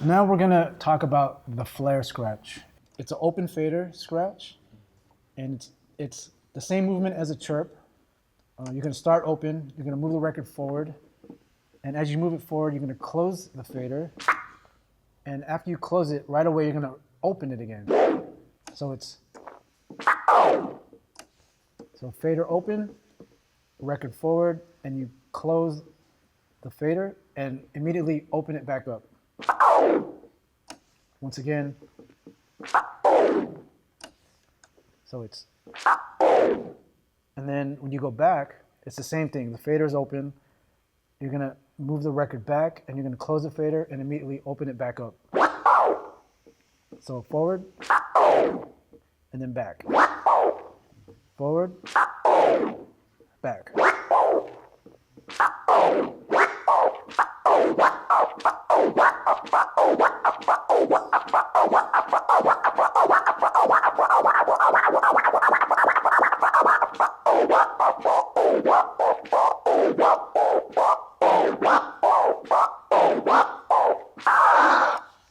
Now we're gonna talk about the flare scratch. It's an open fader scratch, and it's the same movement as a chirp. You're gonna start open, you're gonna move the record forward, and as you move it forward, you're gonna close the fader, and after you close it, right away you're gonna open it again. So it's, so fader open, record forward, and you close the fader and immediately open it back up. Once again. So it's, and then when you go back, it's the same thing. The fader is open. You're gonna move the record back and you're gonna close the fader and immediately open it back up. So forward, and then back. Forward, back.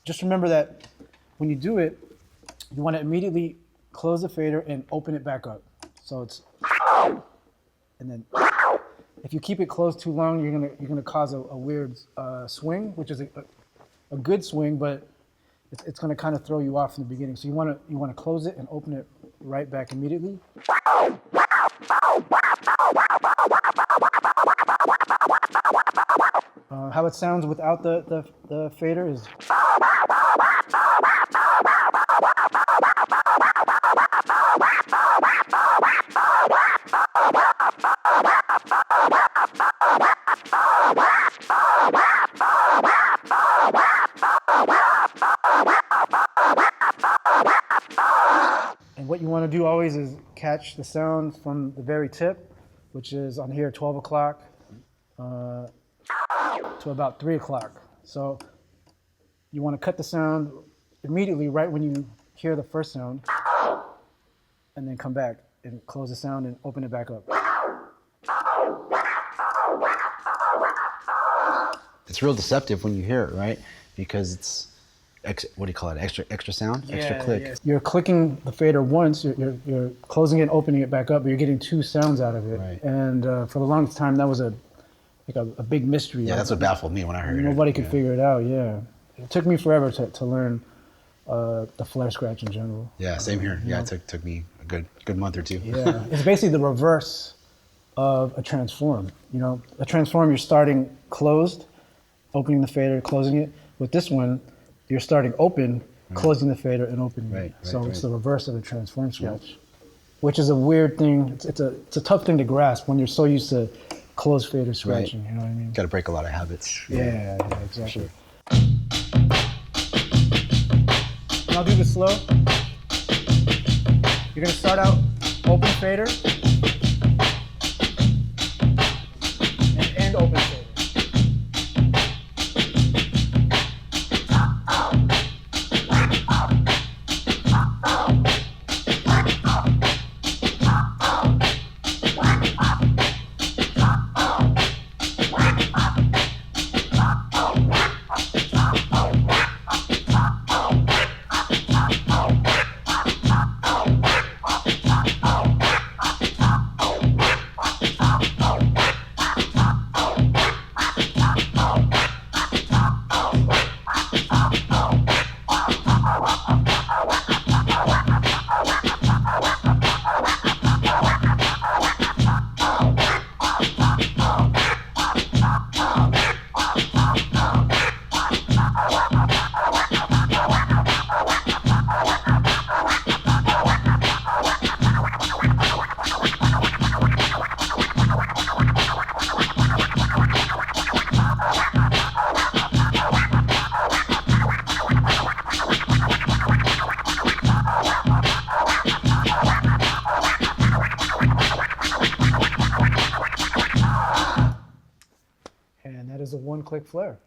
Just remember that when you do it, you want to immediately close the fader and open it back up. So it's, and then if you keep it closed too long, you're gonna cause a weird swing, which is a good swing, but it's gonna kind of throw you off in the beginning. So you wanna close it and open it right back immediately. How it sounds without the fader is. And what you want to do always is catch the sound from the very tip, which is on here 12 o'clock to about 3 o'clock. So you want to cut the sound immediately right when you hear the first sound, and then come back and close the sound and open it back up. It's real deceptive when you hear it, right? Because it's, what do you call it? Extra sound, extra click. Yeah. You're clicking the fader once, you're closing it, opening it back up, but you're getting two sounds out of it. Right. And for the longest time, that was a big mystery. Yeah, that's what baffled me when I heard it. Nobody could figure it out. Yeah, it took me forever to learn the flare scratch in general. Yeah, same here. Yeah, it took me a good month or two. Yeah, it's basically the reverse of a transform. You know, a transform, you're starting closed, opening the fader, closing it. With this one, you're starting open, closing the fader and opening it. So it's the reverse of a transform scratch, which is a weird thing. It's a tough thing to grasp when you're so used to closed fader scratching. You know what I mean? Got to break a lot of habits. Yeah, exactly. Sure. And I'll do this slow. You're gonna start out open fader and end open fader. And that is a one-click flare.